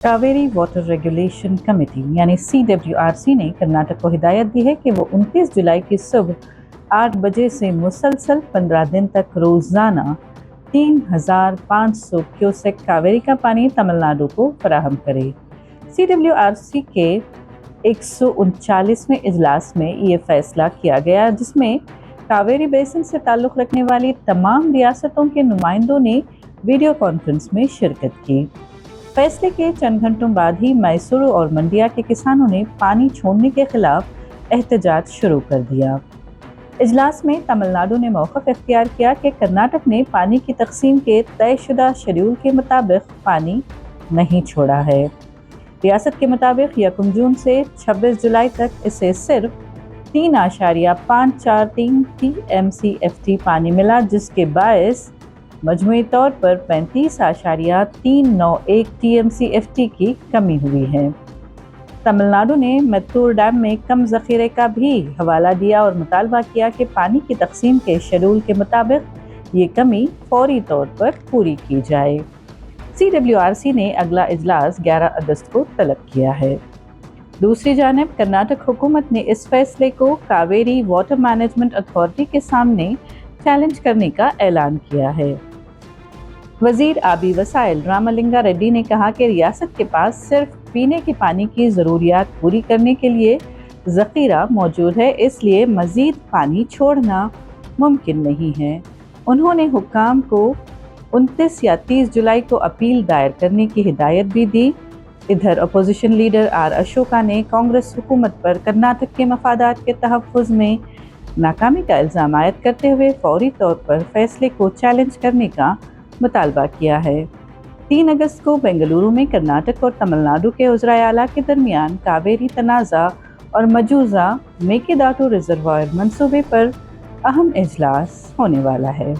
Kaveri water regulation committee यानी CWRC ने कर्नाटक को हिदायत दी है कि वो 29 जुलाई की सुबह 8 बजे से मुसलसल 15 दिन तक रोज़ाना 3,500 क्यूसेक कावेरी का पानी तमिलनाडु को फराहम करे। CWRC के 139वें इजलास में ये फैसला किया गया, जिसमें कावेरी बेसिन से ताल्लुक़ रखने वाली तमाम रियासतों के नुमाइंदों ने वीडियो कॉन्फ्रेंस में शिरकत की। फैसले के चंद घंटों बाद ही मैसूरू और मंडिया के किसानों ने पानी छोड़ने के खिलाफ एहतजाज शुरू कर दिया। इजलास में तमिलनाडु ने मौक़िफ़ इख्तियार किया कि कर्नाटक ने पानी की तकसीम के तयशुदा शेड्यूल के मुताबिक पानी नहीं छोड़ा है। रियासत के मुताबिक 1 जून से 26 जुलाई तक इसे सिर्फ 3.543 TMCFT पानी मिला, जिसके बायस मजमूई तौर पर 35.391 TMCFT की कमी हुई है। तमिलनाडु ने मैत्तूर डैम में कम ज़ख़ीरे का भी हवाला दिया और मुतालबा किया कि पानी की तकसीम के शेड्यूल के मुताबिक ये कमी फौरी तौर पर पूरी की जाए। CWRC ने अगला इजलास 11 अगस्त को तलब किया है। दूसरी जानिब कर्नाटक हुकूमत ने इस फैसले को कावेरी वाटर मैनेजमेंट अथॉरिटी के सामने चैलेंज करने का ऐलान किया है। वज़ीर आबी वसाइल रामलिंगा रेड्डी ने कहा कि रियासत के पास सिर्फ पीने के पानी की ज़रूरियात पूरी करने के लिए ज़ख़ीरा मौजूद है, इसलिए मज़ीद पानी छोड़ना मुमकिन नहीं है। उन्होंने हुक्काम को 29 या 30 जुलाई को अपील दायर करने की हिदायत भी दी। इधर अपोजिशन लीडर आर अशोका ने कांग्रेस हुकूमत पर कर्नाटक के मफादात के तहफ़्फ़ुज़ में नाकामी का इल्ज़ाम आयद करते हुए फौरी तौर पर फैसले को चैलेंज करने का मुतालबा किया है। 3 अगस्त को बेंगलुरु में कर्नाटक और तमिलनाडु के वज़राए आला के दरमियान कावेरी तनाज़ा और मजूज़ा मेकेदाटू रिजर्वायर मंसूबे पर अहम इजलास होने वाला है।